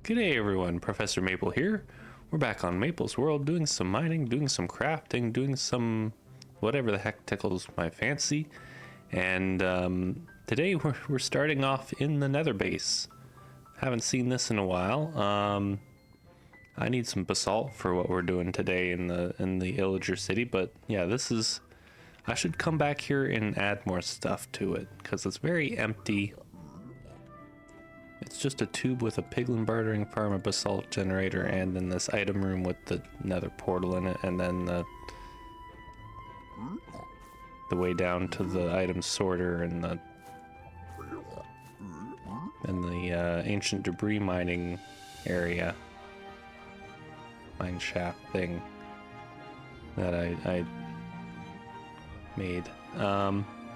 G'day everyone, Professor Maple here. We're back on Maple's World doing some mining, doing some crafting, doing some whatever the heck tickles my fancy. And today we're starting off in the nether base. Haven't seen this in a while. I need some basalt for what we're doing today in the illager city, but yeah, I should come back here and add more stuff to it because it's very empty. It's just a tube with a piglin bartering farm, a basalt generator, and then this item room with the nether portal in it, and then the way down to the item sorter and the ancient debris mining area, mine shaft thing that I made.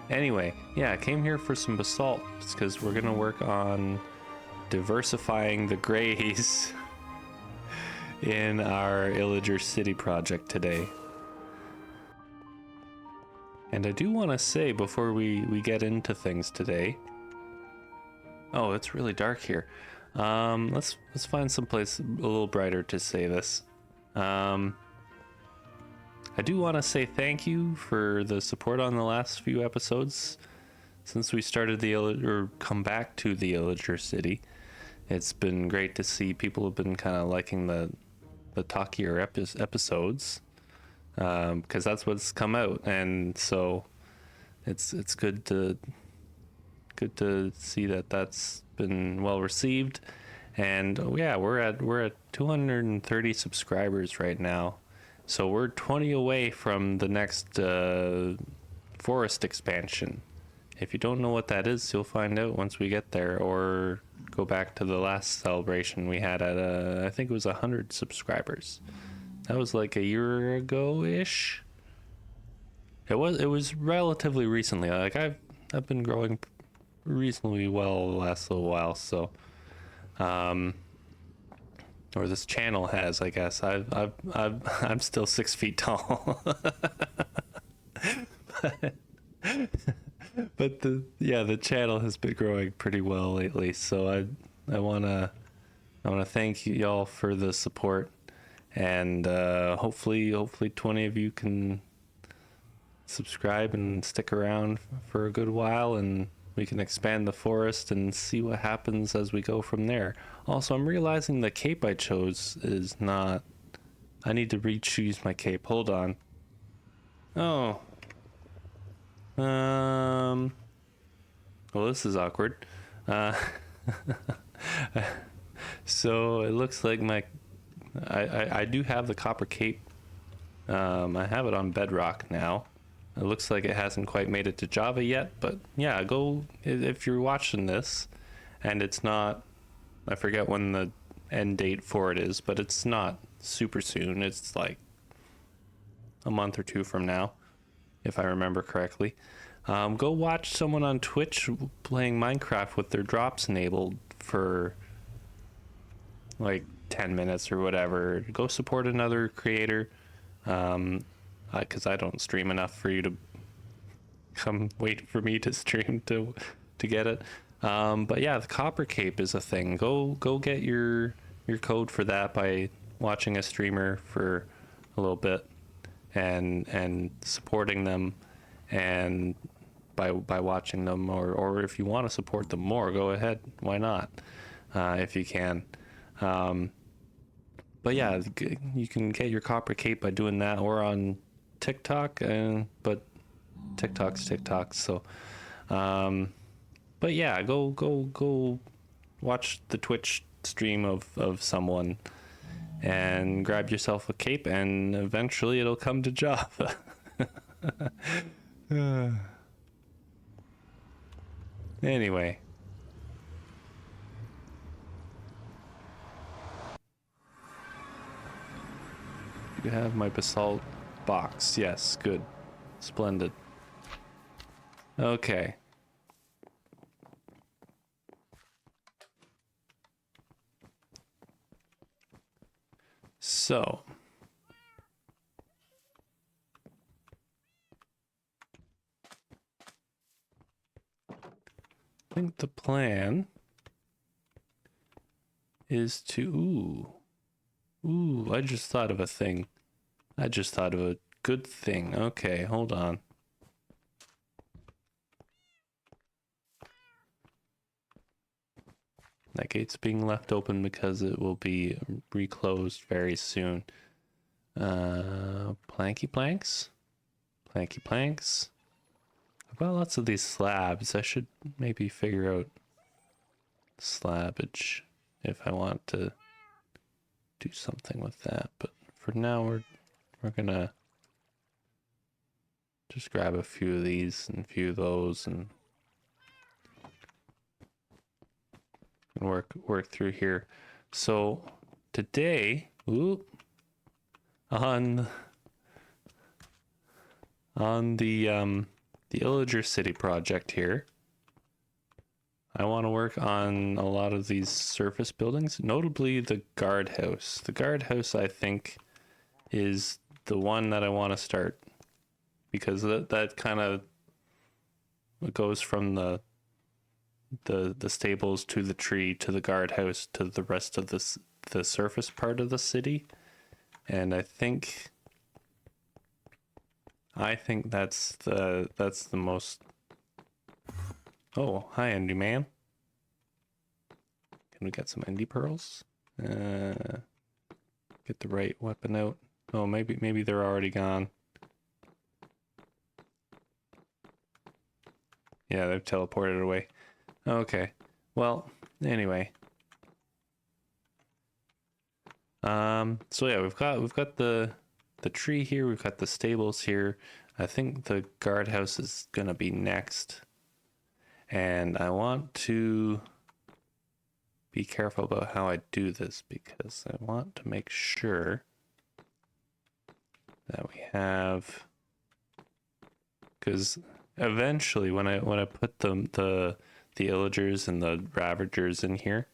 Anyway, yeah, I came here for some basalt because we're gonna work on diversifying the grays in our illager city project today. And I do want to say before we get into things today, oh, it's really dark here. Let's find some place a little brighter to say this. I do want to say thank you for the support on the last few episodes since we started come back to the illager city. It's been great to see people have been kind of liking the talkier episodes, because that's what's come out, and so it's good to see that that's been well received. And yeah, we're at 230 subscribers right now, so we're 20 away from the next forest expansion. If you don't know what that is, you'll find out once we get there, or go back to the last celebration we had at I think it was 100 subscribers. That was like a year ago-ish. It was relatively recently. Like I've been growing reasonably well the last little while, so or this channel has, I guess. I'm still 6 feet tall. But the channel has been growing pretty well lately, so I wanna thank y'all for the support, and hopefully 20 of you can subscribe and stick around for a good while, and we can expand the forest and see what happens as we go from there. Also, I'm realizing the cape I chose is not. I need to re-choose my cape. Hold on. Oh. Well, this is awkward. So it looks like I do have the copper cape. I have it on bedrock now. It looks like it hasn't quite made it to Java yet, but yeah, go if you're watching this and it's not, I forget when the end date for it is, but it's not super soon. It's like a month or two from now, if I remember correctly. Go watch someone on Twitch playing Minecraft with their drops enabled for like 10 minutes or whatever. Go support another creator, because I don't stream enough for you to come wait for me to stream to get it. But yeah, the copper cape is a thing. Go get your code for that by watching a streamer for a little bit and supporting them, and by watching them, or if you want to support them more, go ahead, why not, if you can. But yeah, you can get your copper cape by doing that, or on TikTok, but TikTok's TikTok, so but yeah, go watch the Twitch stream of someone and grab yourself a cape, and eventually it'll come to Java. Anyway, you have my basalt box. Yes, good, splendid. Okay. So I think the plan is to... Ooh, I just thought of a thing. I just thought of a good thing. Okay, hold on. That gate's being left open because it will be reclosed very soon. Planky planks? Planky planks. I've got lots of these slabs. I should maybe figure out slabbage if I want to do something with that. But for now, we're gonna just grab a few of these and a few of those and work through here. So today, on the illager city project here, I want to work on a lot of these surface buildings, notably the guardhouse. The guardhouse, I think, is the one that I want to start, because that kind of goes from the stables to the tree to the guardhouse to the rest of the surface part of the city, and I think that's the most... Oh, hi, Endy Man. Can we get some Endy pearls? Get the right weapon out. Oh, maybe they're already gone. Yeah, they've teleported away. Okay. Well, anyway. So yeah, we've got the tree here, we've got the stables here. I think the guardhouse is gonna be next. And I want to be careful about how I do this, because I want to make sure that we have, because eventually when I put the illagers and the ravagers in here,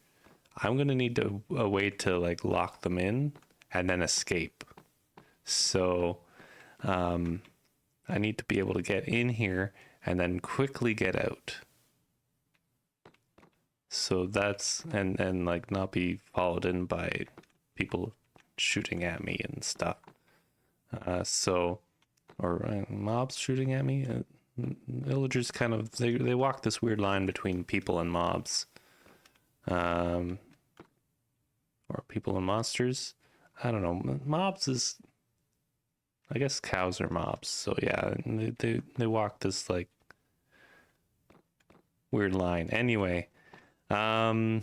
I'm gonna need a way to like lock them in and then escape. So I need to be able to get in here and then quickly get out. So that's, and like not be followed in by people shooting at me and stuff. Or mobs shooting at me. Villagers kind of, they walk this weird line between people and mobs. Or people and monsters. I don't know. Mobs is, I guess cows are mobs. So yeah, they walk this like weird line. Anyway, so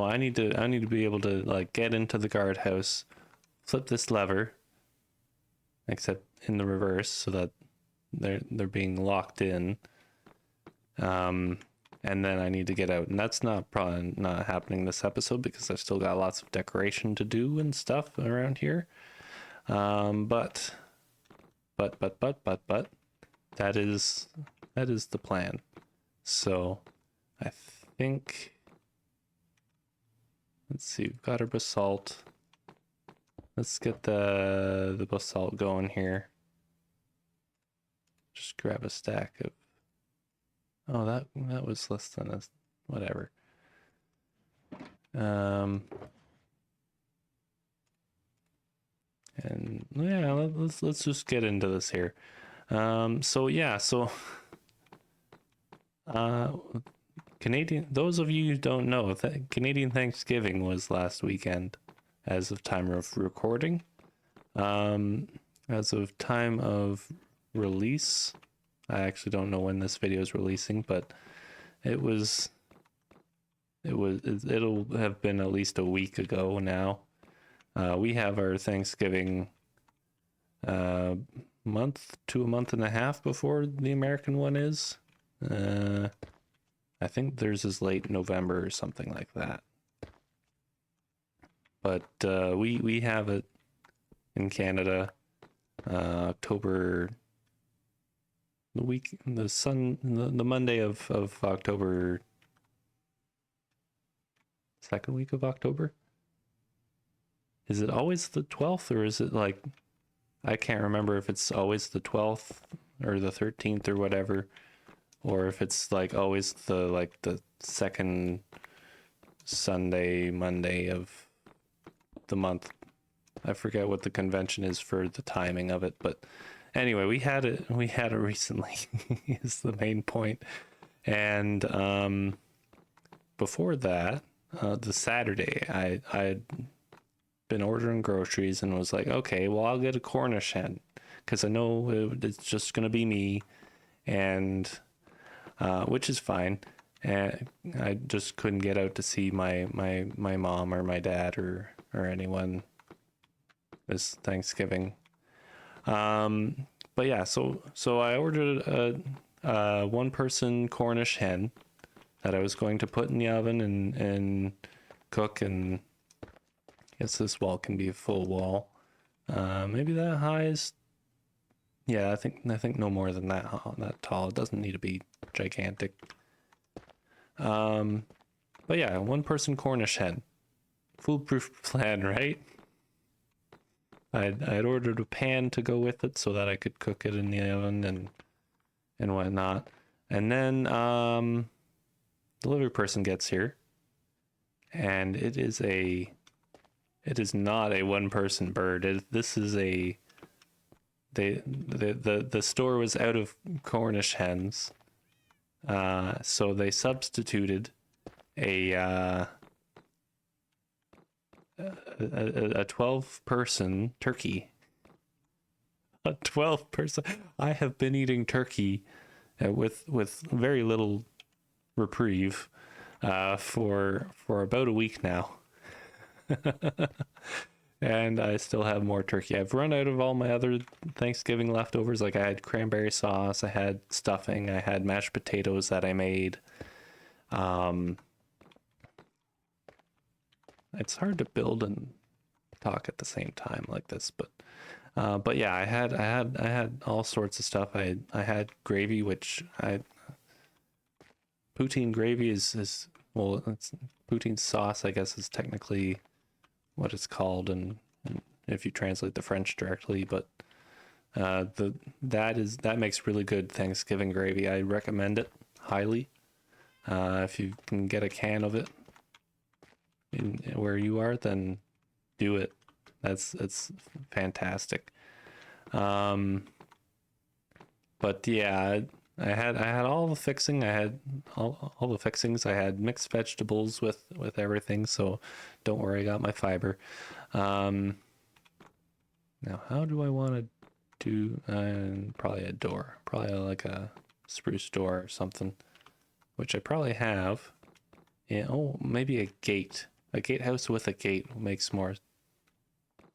I need to be able to like get into the guardhouse, flip this lever, except in the reverse, so that they're being locked in. And then I need to get out, and that's probably not happening this episode because I've still got lots of decoration to do and stuff around here. But that is the plan. So I think, let's see, we've got our basalt. Let's get the basalt going here. Just grab a stack of... Oh, that was less than a... whatever. And yeah, let's just get into this here. So yeah, so Canadian, those of you who don't know, Canadian Thanksgiving was last weekend as of time of recording. As of time of release, I actually don't know when this video is releasing, but it'll have been at least a week ago now. We have our Thanksgiving month to a month and a half before the American one is. I think theirs is late November or something like that. But we have it in Canada October, the Monday of October, second week of October. Is it always the 12th, or is it like, I can't remember if it's always the 12th or the 13th or whatever, or if it's like always the second Sunday, Monday of the month. I forget what the convention is for the timing of it, but anyway, we had it recently is the main point. And before that, the Saturday, I'd been ordering groceries and was like, okay, well, I'll get a Cornish hen because I know it's just gonna be me, and which is fine. And I just couldn't get out to see my mom or my dad or anyone this Thanksgiving. But yeah, so I ordered a one person Cornish hen that I was going to put in the oven and cook, and I guess this wall can be a full wall. Maybe that high is, yeah, I think no more than that tall. It doesn't need to be gigantic. But yeah, one person Cornish hen. Foolproof plan, right? I'd ordered a pan to go with it so that I could cook it in the oven and whatnot. And then the delivery person gets here, and it is not a one person bird. This is the store was out of Cornish hens, so they substituted a 12-person turkey. A 12-person. I have been eating turkey with very little reprieve for about a week now. And I still have more turkey. I've run out of all my other Thanksgiving leftovers. Like I had cranberry sauce, I had stuffing, I had mashed potatoes that I made. It's hard to build and talk at the same time like this, but yeah, I had all sorts of stuff. I had gravy, which poutine gravy is well, it's poutine sauce, I guess, is technically what it's called, and if you translate the French directly, but that makes really good Thanksgiving gravy. I recommend it highly. If you can get a can of it in where you are, then do it. It's fantastic. But yeah, I had all the fixing. I had all the fixings. I had mixed vegetables with everything, so don't worry, I got my fiber. Now how do I want to do probably a door, probably like a spruce door or something, which I probably have. Yeah, oh, maybe a gatehouse with a gate makes more,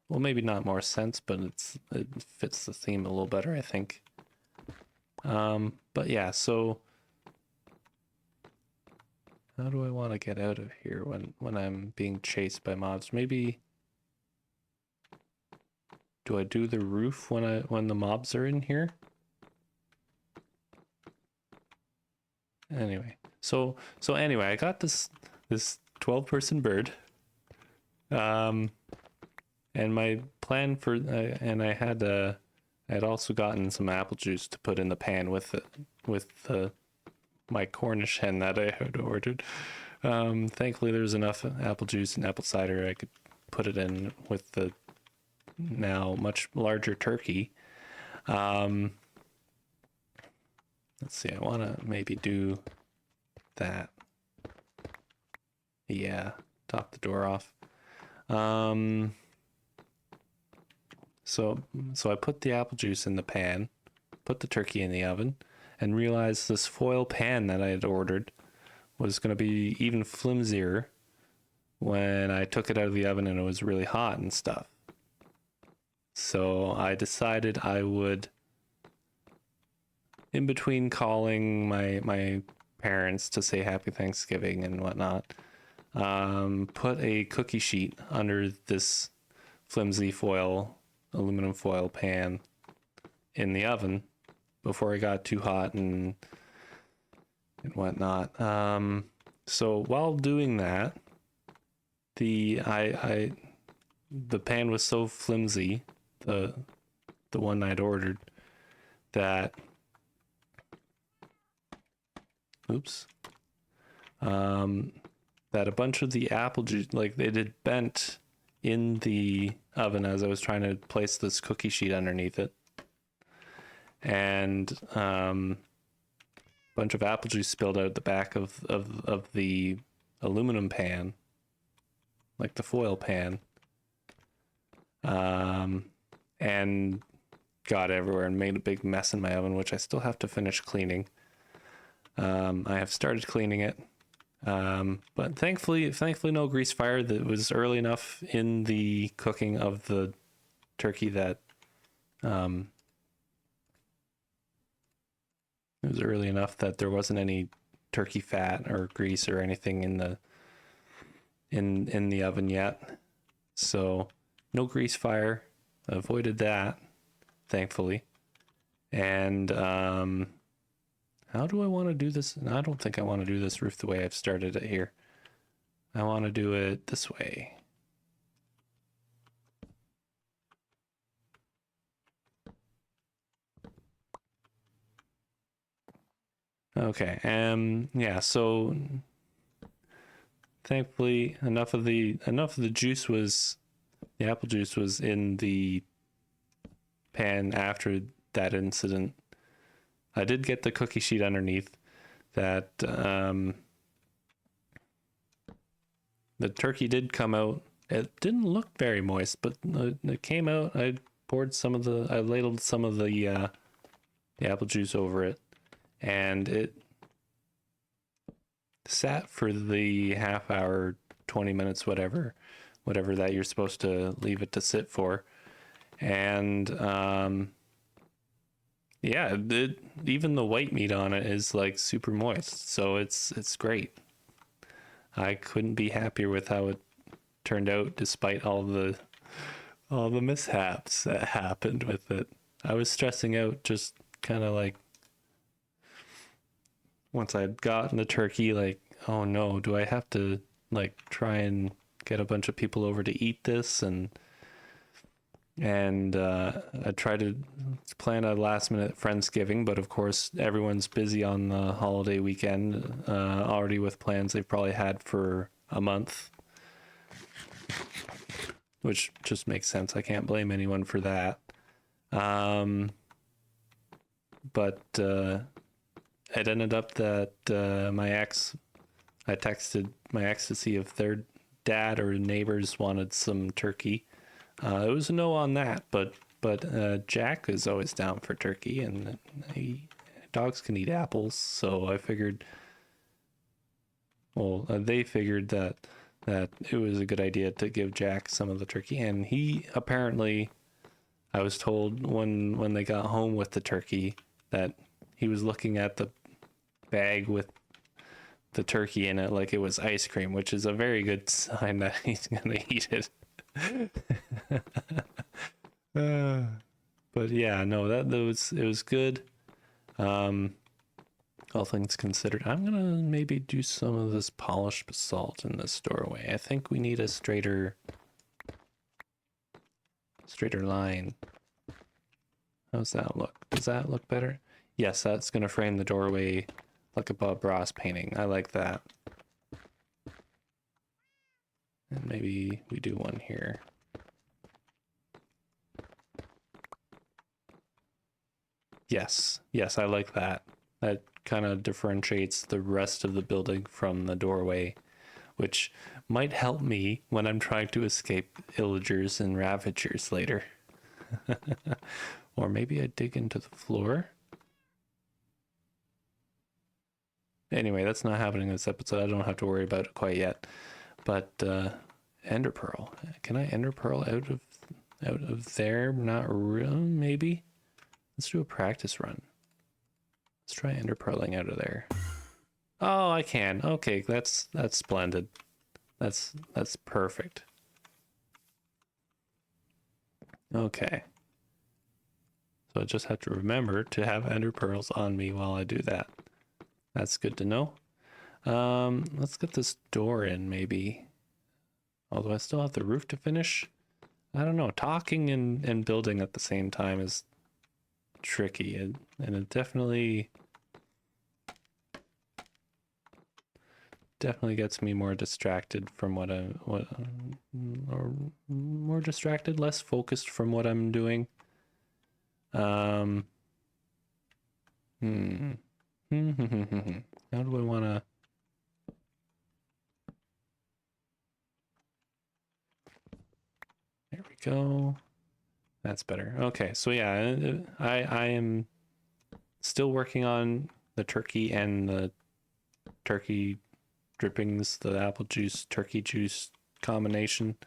well, maybe not more sense, but it fits the theme a little better, I think. But yeah, so how do I want to get out of here when I'm being chased by mobs? Maybe do I do the roof when the mobs are in here? Anyway, so anyway, I got this 12-person bird. And my plan for and I had also gotten some apple juice to put in the pan with my Cornish hen that I had ordered. Thankfully, there's enough apple juice and apple cider I could put it in with the now much larger turkey. Let's see, I want to maybe do that. Yeah, top the door off. So I put the apple juice in the pan, put the turkey in the oven, and realized this foil pan that I had ordered was going to be even flimsier when I took it out of the oven and it was really hot and stuff. So I decided I would, in between calling my parents to say Happy Thanksgiving and whatnot, put a cookie sheet under this flimsy aluminum foil pan in the oven before it got too hot and whatnot. So while doing that, the pan was so flimsy, the one I'd ordered, that that a bunch of the apple juice, like it had bent in the oven as I was trying to place this cookie sheet underneath it. And a bunch of apple juice spilled out the back of the aluminum pan, like the foil pan, and got everywhere and made a big mess in my oven, which I still have to finish cleaning. I have started cleaning it, but thankfully no grease fire. That was early enough in the cooking of the turkey that it was early enough that there wasn't any turkey fat or grease or anything in the oven yet. So no grease fire, avoided that, thankfully. And how do I want to do this? I don't think I want to do this roof the way I've started it here. I want to do it this way. Okay, yeah, so thankfully enough of the juice was, the apple juice was in the pan after that incident. I did get the cookie sheet underneath that. The turkey did come out. It didn't look very moist, but it came out. I ladled some of the apple juice over it, and it sat for the half hour, 20 minutes, whatever that you're supposed to leave it to sit for. And yeah, even the white meat on it is like super moist, so it's great. I couldn't be happier with how it turned out, despite all the mishaps that happened with it. I was stressing out, just kind of like, once I'd gotten the turkey, like, oh no, do I have to like try and get a bunch of people over to eat this? And I tried to plan a last minute Friendsgiving, but of course everyone's busy on the holiday weekend, already with plans they've probably had for a month, which just makes sense. I can't blame anyone for that. But it ended up that I texted my ex to see if their dad or neighbors wanted some turkey. It was a no on that, but Jack is always down for turkey, and dogs can eat apples, so I figured, well, they figured that it was a good idea to give Jack some of the turkey, and he apparently, I was told when they got home with the turkey that he was looking at the bag with the turkey in it like it was ice cream, which is a very good sign that he's gonna eat it. But yeah, no, it was good. All things considered, I'm gonna maybe do some of this polished basalt in this doorway. I think we need a straighter line. How's that look? Does that look better? Yes, that's gonna frame the doorway like a Bob Ross painting. I like that. And maybe we do one here. Yes, I like that. That kind of differentiates the rest of the building from the doorway, which might help me when I'm trying to escape illagers and ravagers later. Or maybe I dig into the floor. Anyway, that's not happening in this episode. I don't have to worry about it quite yet. But ender pearl. Can I ender pearl out of there? Not really. Maybe. Let's do a practice run. Let's try ender pearling out of there. Oh, I can. Okay, that's splendid. That's perfect. Okay. So I just have to remember to have ender pearls on me while I do that. That's good to know. Let's get this door in, maybe. Although I still have the roof to finish. I don't know. Talking and building at the same time is tricky, and it definitely definitely gets me more distracted from or more distracted, less focused from what I'm doing. Um, hmm. How do I want to? There we go. That's better. Okay, so yeah, I am still working on the turkey and the turkey drippings, the apple juice, turkey juice combination.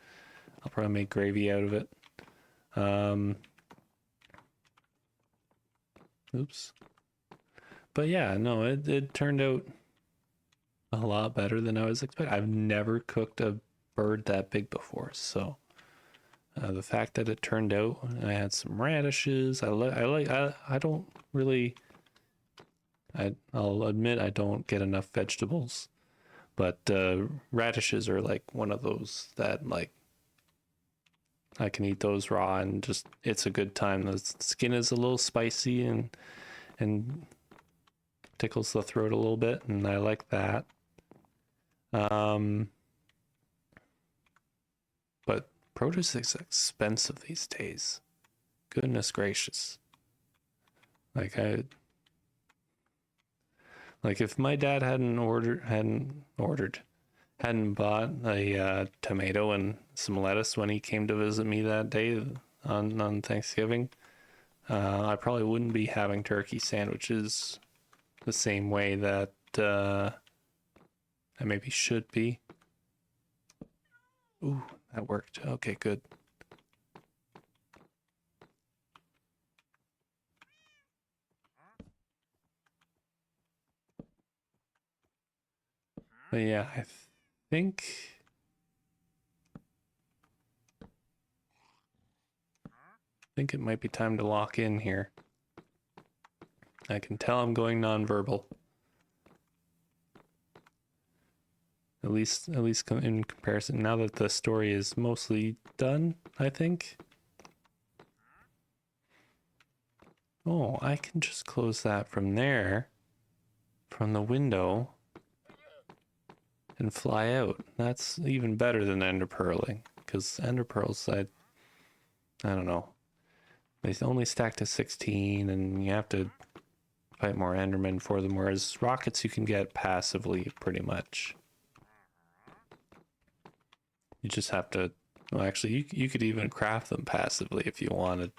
I'll probably make gravy out of it. Oops. But yeah, no, it turned out a lot better than I was expecting. I've never cooked a bird that big before, so the fact that it turned out, I had some radishes. I don't really. I'll admit I don't get enough vegetables, but radishes are like one of those that like I can eat those raw and just it's a good time. The skin is a little spicy and tickles the throat a little bit, and I like that. But produce is expensive these days. Goodness gracious. Like if my dad hadn't bought a tomato and some lettuce when he came to visit me that day on Thanksgiving, I probably wouldn't be having turkey sandwiches the same way that I maybe should be. Ooh, that worked. Okay, good. But yeah, I think it might be time to lock in here. I can tell I'm going nonverbal. At least in comparison, now that the story is mostly done, I think. Oh, I can just close that from there, from the window, and fly out. That's even better than ender pearling, because ender pearls, I don't know. They only stack to 16, and you have to fight more endermen for them, whereas rockets you can get passively, pretty much. You just have to, well, actually, you could even craft them passively if you wanted.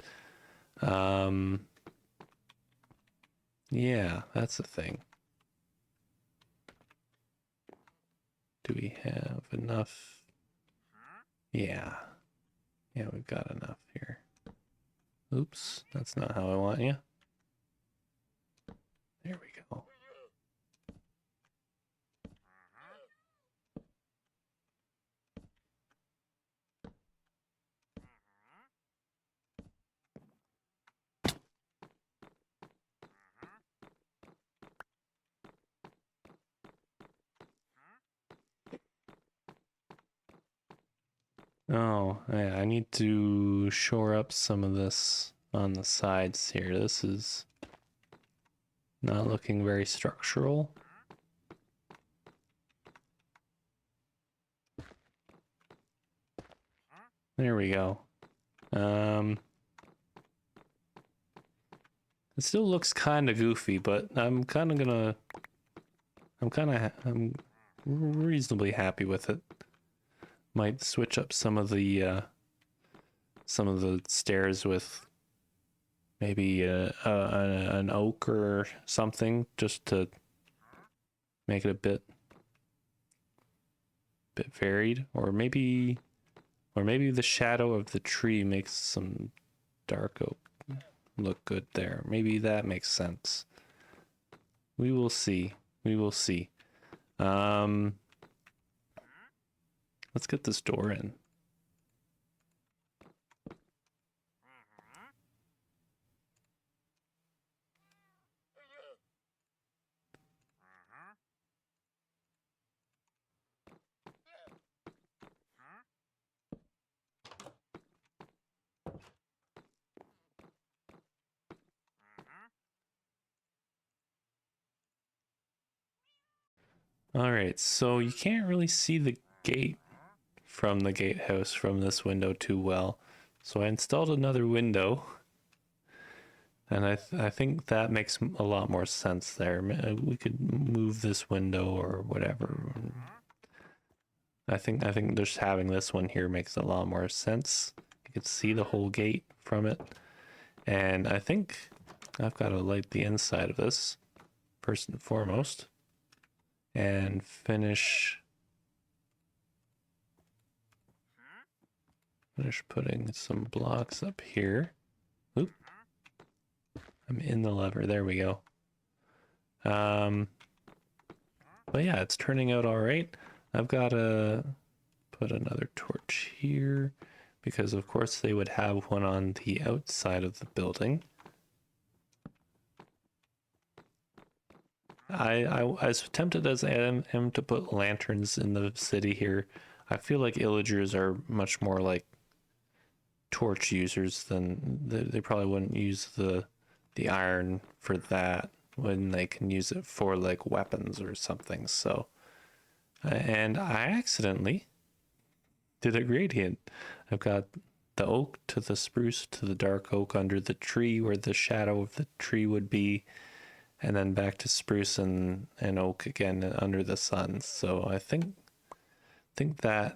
Yeah, that's the thing. Do we have enough? Yeah. Yeah, we've got enough here. Oops, that's not how I want you. There we go. Oh, yeah, I need to shore up some of this on the sides here. This is not looking very structural. There we go. It still looks kind of goofy, but I'm reasonably happy with it. Might switch up some of the stairs with maybe an oak or something, just to make it a bit varied, or maybe the shadow of the tree makes some dark oak look good there. Maybe that makes sense. We will see. Let's get this door in. All right, so you can't really see the gate from the gatehouse from this window too well. So I installed another window, and I think that makes a lot more sense there. We could move this window or whatever. I think just having this one here makes a lot more sense. You can see the whole gate from it. And I think I've got to light the inside of this first and foremost and finish putting some blocks up here. Oop. I'm in the lever. There we go. But yeah, it's turning out all right. I've got to put another torch here because of course they would have one on the outside of the building. I as tempted as I am to put lanterns in the city here, I feel like illagers are much more like torch users than they probably wouldn't use the iron for that when they can use it for like weapons or something. So and I accidentally did a gradient. I've got the oak to the spruce to the dark oak under the tree where the shadow of the tree would be, and then back to spruce and oak again under the sun. So I think that,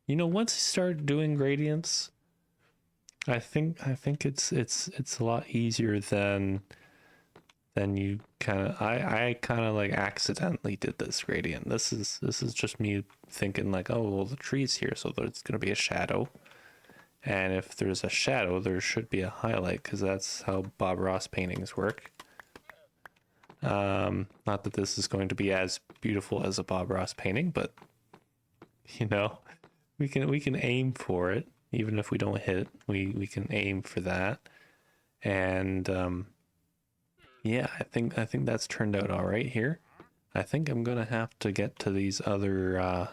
you know, once you start doing gradients, I think it's a lot easier than you kind of I kind of like accidentally did this gradient. This is just me thinking like, oh well, the tree's here, so there's gonna be a shadow, and if there's a shadow, there should be a highlight because that's how Bob Ross paintings work. Not that this is going to be as beautiful as a Bob Ross painting, but you know, we can aim for it. Even if we don't hit, we can aim for that. And yeah, I think that's turned out all right here. I think I'm gonna have to get to these other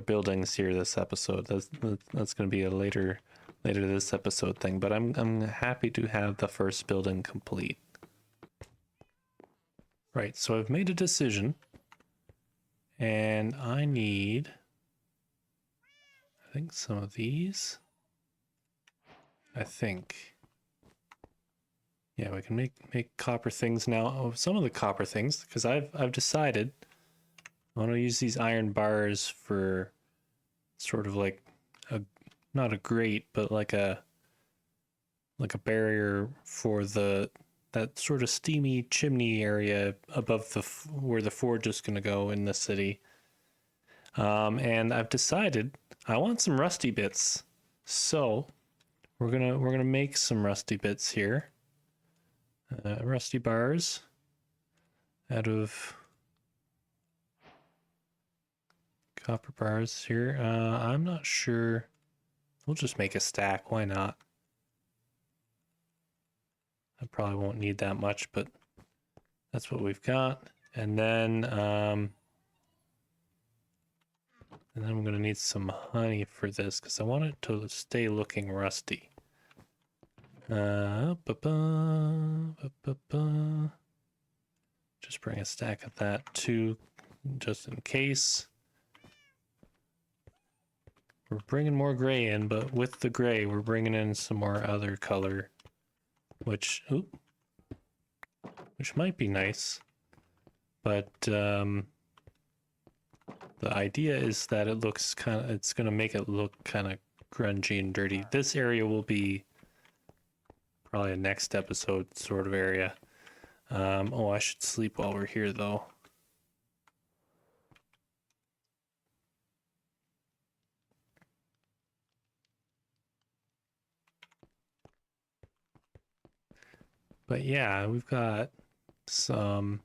buildings here this episode. That's gonna be a later this episode thing. But I'm happy to have the first building complete. Right, so I've made a decision, and I need, I think, some of these. I think. Yeah, we can make copper things now. Oh, some of the copper things, because I've decided I want to use these iron bars for sort of like not a grate, but like a barrier for that sort of steamy chimney area above where the forge is going to go in the city. And I've decided I want some rusty bits, so we're gonna make some rusty bits here. Rusty bars out of copper bars here. I'm not sure. We'll just make a stack. Why not? I probably won't need that much, but that's what we've got. And then I'm gonna need some honey for this because I want it to stay looking rusty. Just bring a stack of that too, just in case. We're bringing more gray in, but with the gray, we're bringing in some more other color, which might be nice. But the idea is that it looks it's gonna make it look kind of grungy and dirty. This area will be probably a next episode sort of area. Oh, I should sleep while we're here though. But yeah, we've got some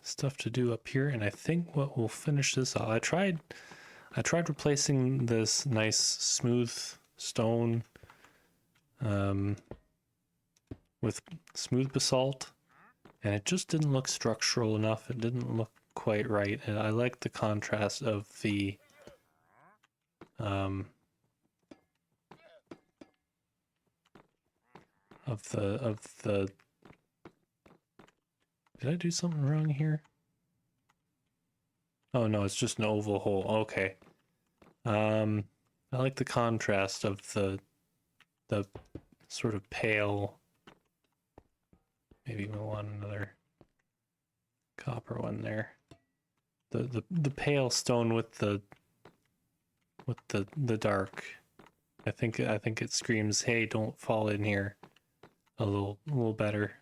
stuff to do up here, and I think what will finish this off, I tried replacing this nice smooth stone with smooth basalt, and it just didn't look structural enough. It didn't look quite right, and I like the contrast of the Did I do something wrong here? Oh no, it's just an oval hole. Okay. I like the contrast of the sort of pale. Maybe we'll want another copper one there. The pale stone with the dark. I think it screams, "Hey, don't fall in here." A little better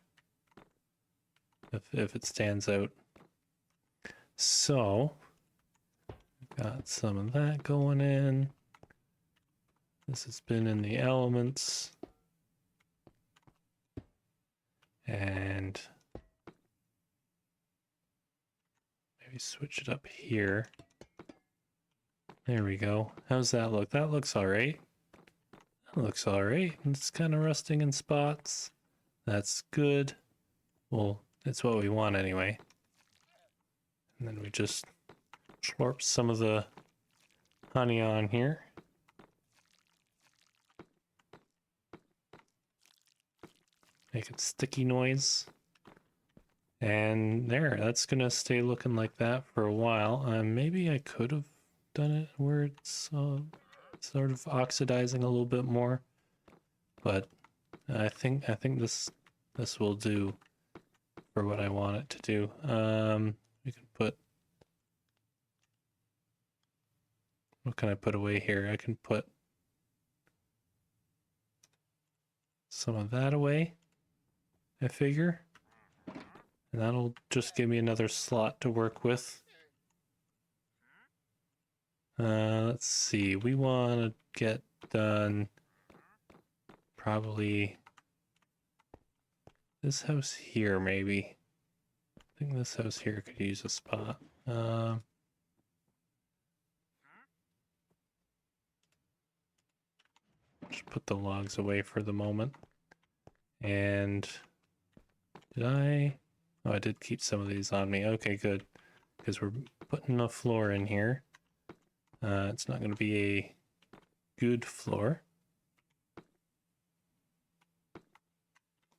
if it stands out. So got some of that going in. This has been in the elements. And maybe switch it up here. There we go. How's that look? That looks all right. That looks all right. It's kind of rusting in spots. That's good. Well, it's what we want anyway. And then we just slurp some of the honey on here. Make it sticky noise. And there, that's gonna stay looking like that for a while. Maybe I could have done it where it's sort of oxidizing a little bit more, but I think this will do for what I want it to do. We can put, what can I put away here? I can put some of that away, I figure. And that'll just give me another slot to work with. Let's see, we want to get done probably this house here, maybe. I think this house here could use a spot. Just put the logs away for the moment. And did I? Oh, I did keep some of these on me. Okay, good. Because we're putting a floor in here. It's not going to be a good floor.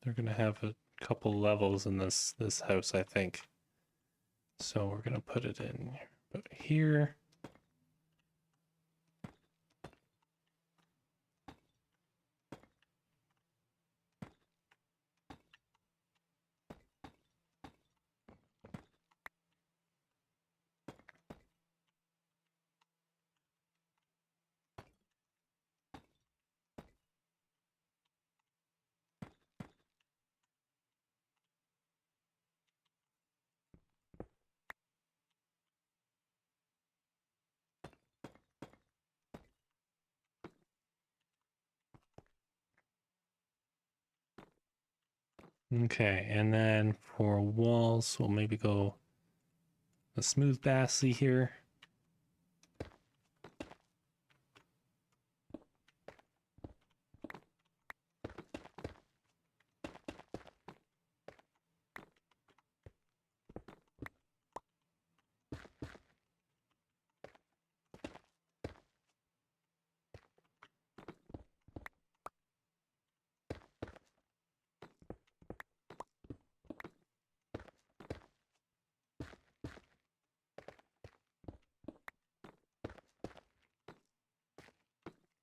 They're going to have a couple levels in this house, I think. So we're going to put it in about here. Okay, and then for walls, we'll maybe go a smooth bassy here.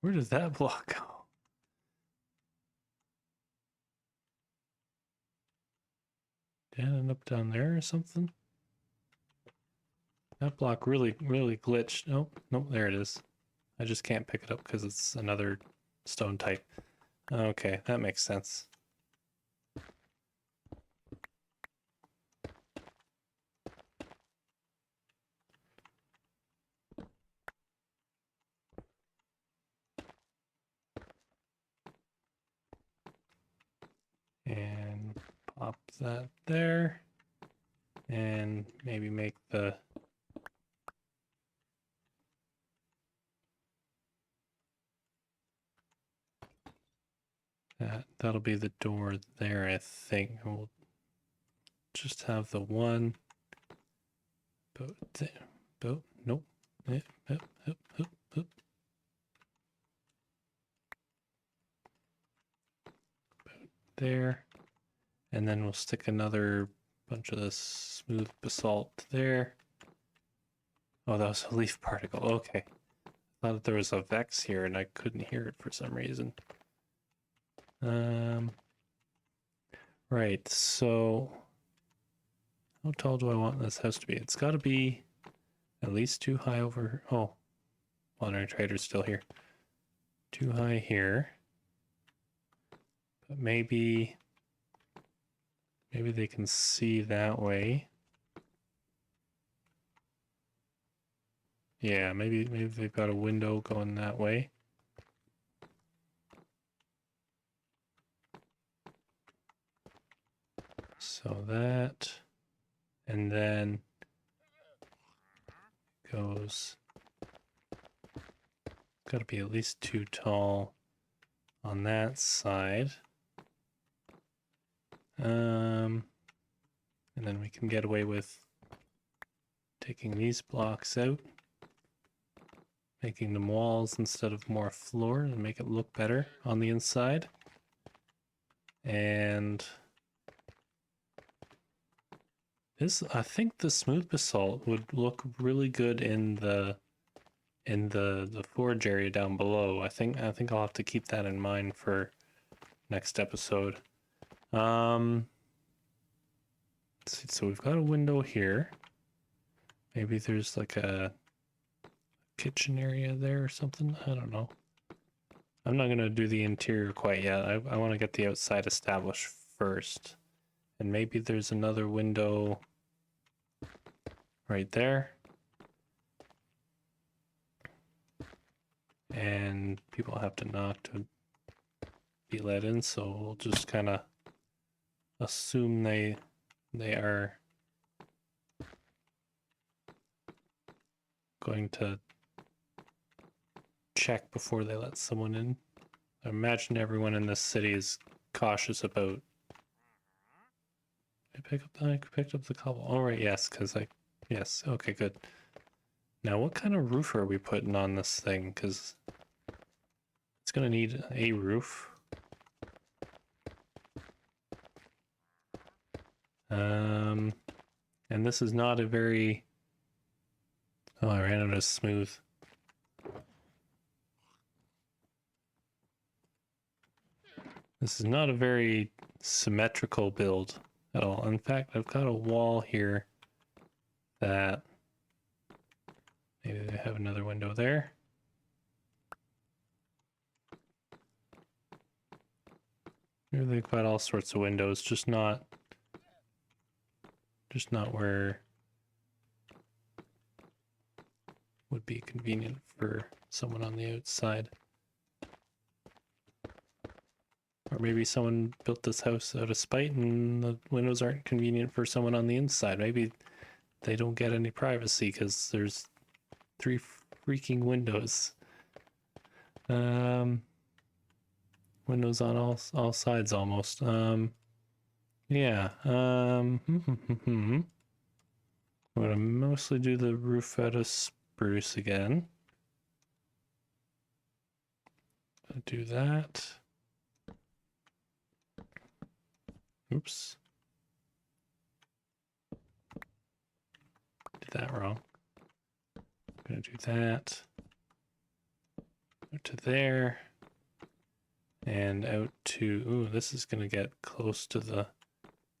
Where does that block go? Did it end up down there or something? That block really glitched. Nope, there it is. I just can't pick it up because it's another stone type. Okay, that makes sense. And pop that there. And maybe make the that'll be the door there, I think. We'll just have the one boat there. Boat, nope. Boat there. And then we'll stick another Bunch of this smooth basalt there. Oh, that was a leaf particle. Okay. I thought there was a vex here and I couldn't hear it for some reason. Right, so how tall do I want this house to be? It's got to be at least too high over. Oh, Wandering Trader's still here. Too high here. But maybe they can see that way. Yeah, maybe they've got a window going that way. So that, and then goes, got to be at least too tall on that side. And then we can get away with taking these blocks out, making them walls instead of more floor and make it look better on the inside. And this, I think the smooth basalt would look really good in the forge area down below. I think I'll have to keep that in mind for next episode. Let's see, so we've got a window here. Maybe there's like a kitchen area there or something. I don't know. I'm not gonna do the interior quite yet. I want to get the outside established first. And maybe there's another window right there. And people have to knock to be let in, so we'll just kind of assume they are going to check before they let someone in. I imagine everyone in this city is cautious about. I picked up the cobble. All right, yes, because yes, okay, good. Now, what kind of roof are we putting on this thing? Because it's gonna need a roof. And this is not a very. Oh, I ran out of smooth. This is not a very symmetrical build at all. In fact, I've got a wall here that maybe they have another window there. Maybe they've got all sorts of windows, just not where would be convenient for someone on the outside. Or maybe someone built this house out of spite and the windows aren't convenient for someone on the inside. Maybe they don't get any privacy because there's 3 freaking windows. Windows on all sides almost. Yeah. I'm gonna mostly do the roof out of spruce again. I'll do that. Oops. Did that wrong. I'm gonna do that. Out to there. And out to, ooh, this is gonna get close to the,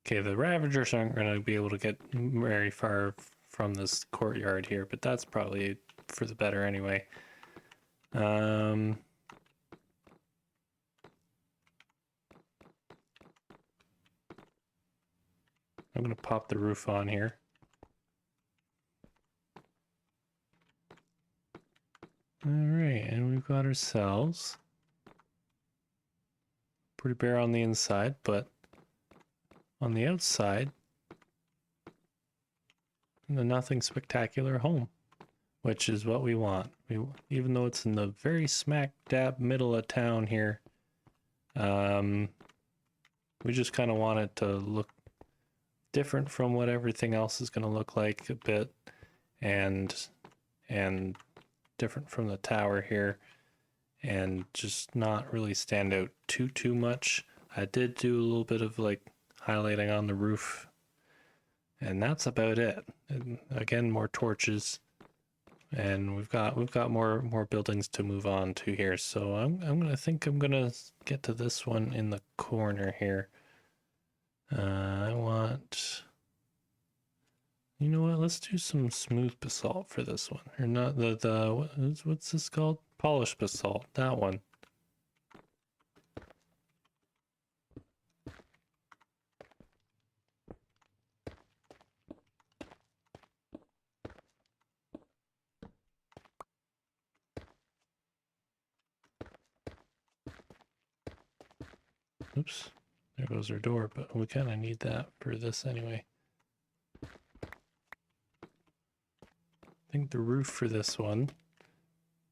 okay, the Ravagers aren't gonna be able to get very far from this courtyard here, but that's probably for the better anyway. I'm gonna pop the roof on here. All right, and we've got ourselves pretty bare on the inside, but on the outside, nothing spectacular home, which is what we want. Even though it's in the very smack dab middle of town here, we just kind of want it to look different from what everything else is going to look like a bit, and different from the tower here, and just not really stand out too much. I did do a little bit of like highlighting on the roof And that's about it. And again, more torches. And we've got more buildings to move on to here. So I'm gonna get to this one in the corner here. I want, you know what? Let's do some smooth basalt for this one, or not what's this called? Polished basalt. That one. Oops, there goes our door, but we kind of need that for this anyway. I think the roof for this one,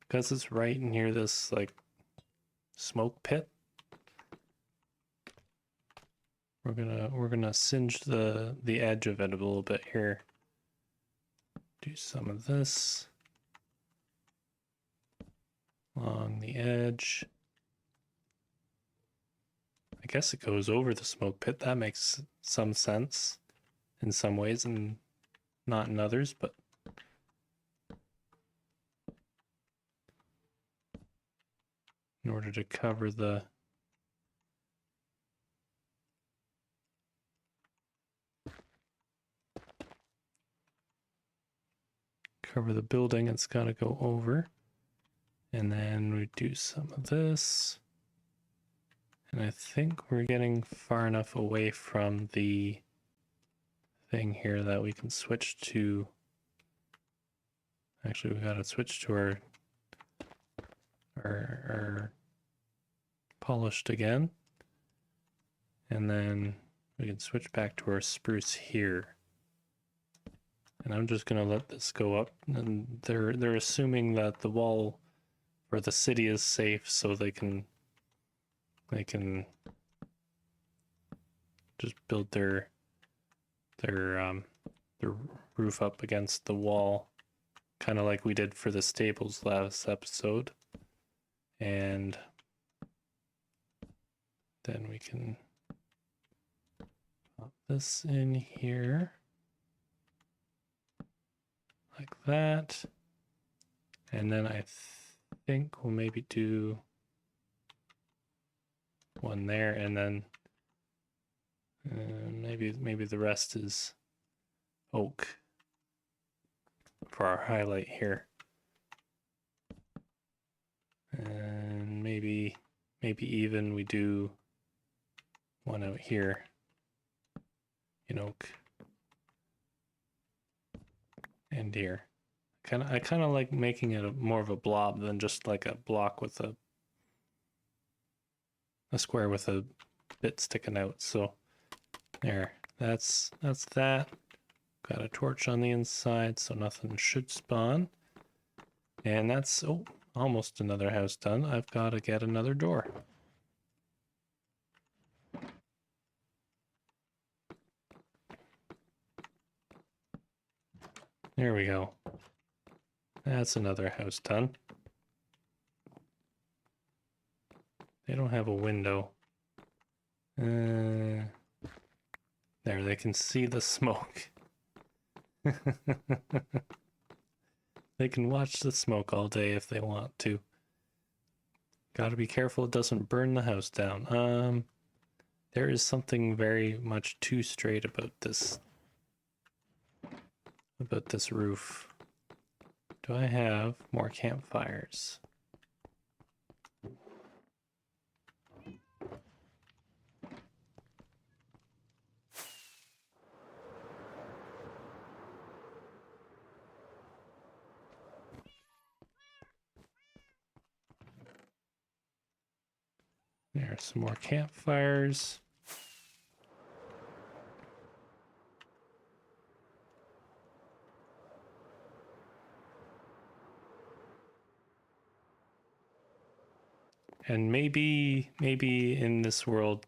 because it's right near this like smoke pit, we're gonna singe the edge of it a little bit here. Do some of this along the edge. I guess it goes over the smoke pit. That makes some sense in some ways and not in others, but in order to cover the building, it's got to go over. And then we do some of this. And I think we're getting far enough away from the thing here that we can switch to, actually we gotta switch to our polished again. And then we can switch back to our spruce here. And I'm just gonna let this go up. And they're assuming that the wall for the city is safe, so they can just build their roof up against the wall, kind of like we did for the stables last episode. And then we can pop this in here like that. And then I think we'll maybe do one there, and then maybe the rest is oak for our highlight here. And maybe even we do one out here in oak and here. I kind of like making it more of a blob than just like a block with a square with a bit sticking out. So there, that's that. Got a torch on the inside, so nothing should spawn. And that's, oh, almost another house done. I've got to get another door. There we go. That's another house done. They don't have a window. There, they can see the smoke. They can watch the smoke all day if they want to. Gotta be careful it doesn't burn the house down. There is something very much too straight about this roof. Do I have more campfires? There are some more campfires. And maybe in this world,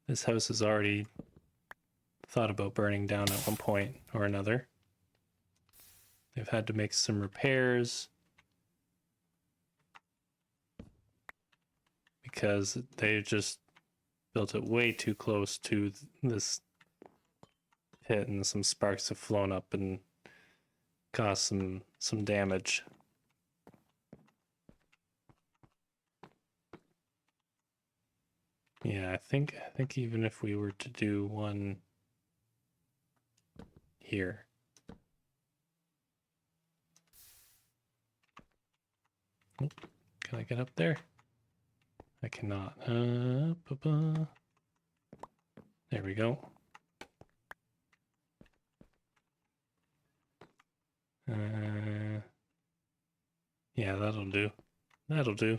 this house has already thought about burning down at one point or another. They've had to make some repairs because they just built it way too close to this hit and some sparks have flown up and caused some damage. Yeah, I think even if we were to do one here. Oh, can I get up there? I cannot. There we go. Yeah, that'll do. That'll do.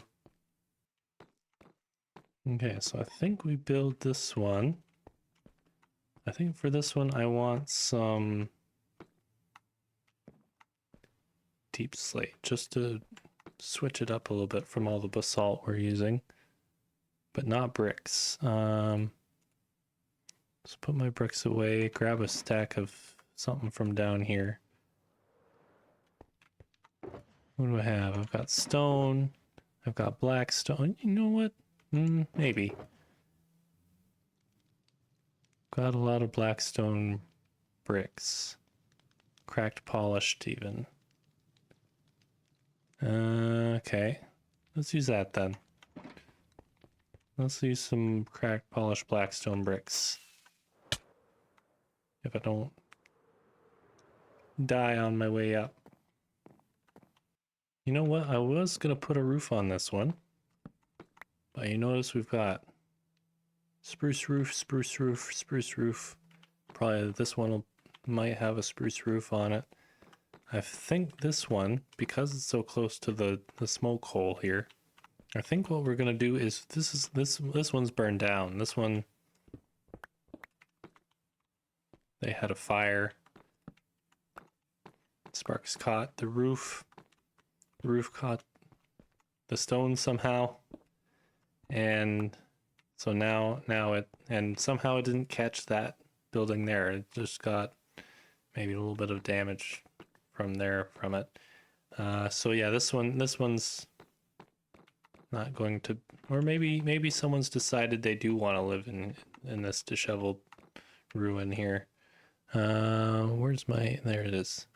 Okay, so I think we build this one. I think for this one, I want some deep slate just to switch it up a little bit from all the basalt we're using, but not bricks. Let's put my bricks away, grab a stack of something from down here. What do I have? I've got stone. I've got black stone. You know what? Maybe. Got a lot of black stone bricks. Cracked, polished even. Okay. Let's use that then. Let's use some cracked, polished blackstone bricks. If I don't die on my way up. You know what? I was gonna put a roof on this one. But you notice we've got spruce roof, spruce roof, spruce roof. Probably this one might have a spruce roof on it. I think this one, because it's so close to the smoke hole here, I think what we're gonna do is this one's burned down. This one, they had a fire. Sparks caught the roof. The roof caught the stone somehow, and so now it, and somehow it didn't catch that building there. It just got maybe a little bit of damage from it. So yeah, this one's not going to, or maybe someone's decided they do want to live in this disheveled ruin here. Where's my, there it is.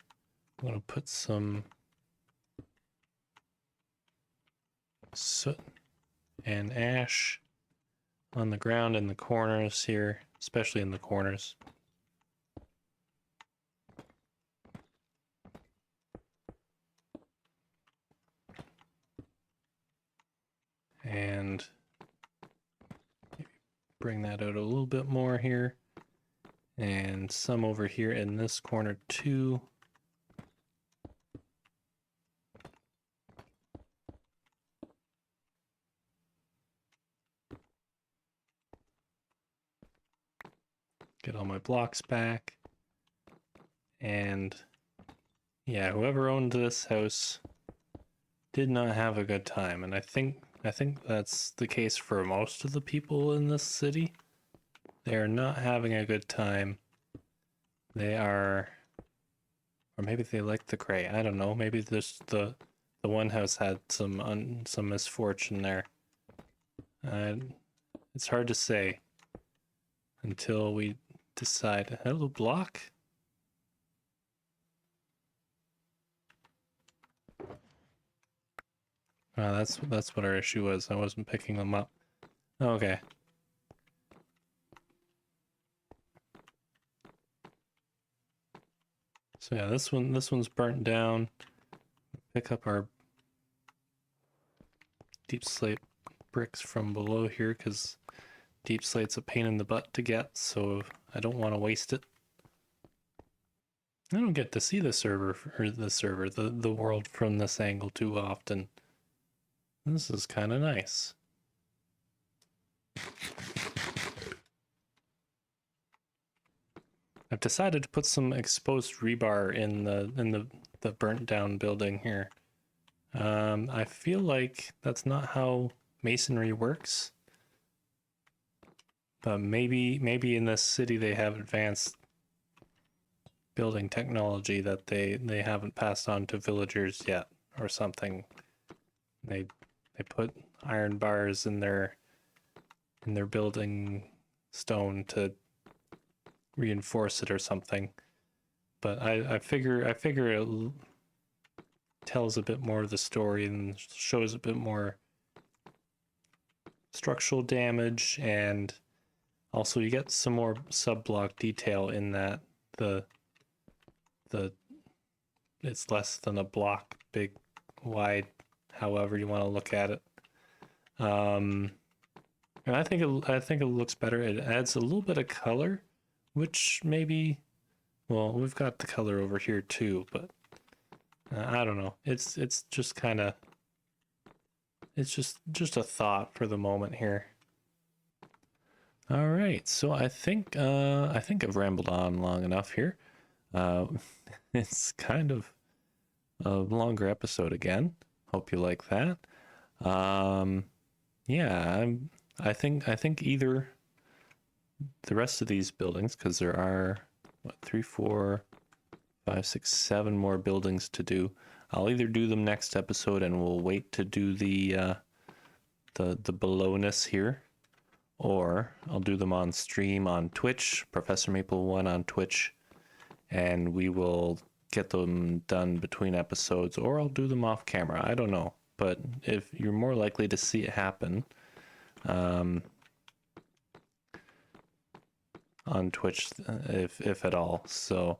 I'm gonna put some soot and ash on the ground in the corners here, especially in the corners. And maybe bring that out a little bit more here. And some over here in this corner too. Get all my blocks back. And yeah, whoever owned this house did not have a good time. And I think that's the case for most of the people in this city. They are not having a good time. They are, or maybe they like the gray. I don't know. Maybe this the one house had some misfortune there. It's hard to say until we decide. Hello, block. That's what our issue was. I wasn't picking them up. Okay. So yeah, this one's burnt down. Pick up our deep slate bricks from below here because deep slate's a pain in the butt to get, so I don't want to waste it. I don't get to see the the world from this angle too often. This is kind of nice. I've decided to put some exposed rebar in the burnt down building here. I feel like that's not how masonry works. But maybe in this city they have advanced building technology that they haven't passed on to villagers yet or something. They put iron bars in their building stone to reinforce it or something. But I figure it tells a bit more of the story and shows a bit more structural damage, and also you get some more sub-block detail in that the it's less than a block big, wide, however you want to look at it. And I think it looks better. It adds a little bit of color, which maybe, well, we've got the color over here too, but I don't know. It's just kind of, it's just a thought for the moment here. All right, so I think I've rambled on long enough here. It's kind of a longer episode again. Hope you like that. Yeah, I think either the rest of these buildings, because there are what, 3, 4, 5, 6, 7 more buildings to do. I'll either do them next episode, and we'll wait to do the belowness here, or I'll do them on stream on Twitch, Professor Maple 1 on Twitch, and we will get them done between episodes, or I'll do them off camera. I don't know, but if you're more likely to see it happen on Twitch, if at all. So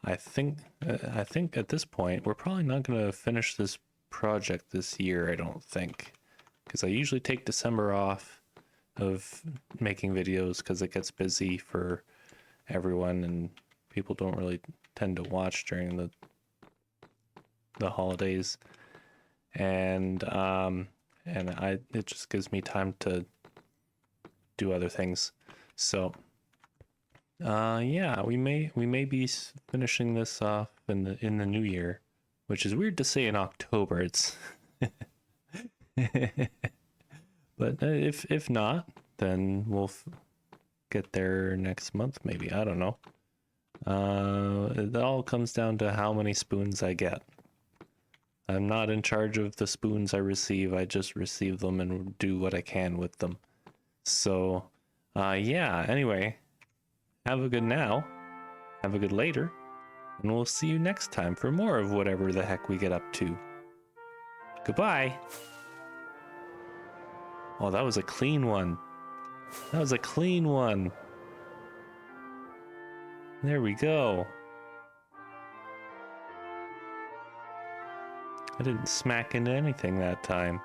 I think at this point we're probably not going to finish this project this year, I don't think, because I usually take December off of making videos because it gets busy for everyone and people don't really tend to watch during the holidays, and it just gives me time to do other things. So yeah, we may be finishing this off in the new year, which is weird to say in October. It's but if not, then we'll get there next month, maybe. I don't know. It all comes down to how many spoons I get. I'm not in charge of the spoons I receive. I just receive them and do what I can with them. So, yeah, anyway, have a good now, have a good later, and we'll see you next time for more of whatever the heck we get up to. Goodbye. Oh, that was a clean one. That was a clean one. There we go. I didn't smack into anything that time.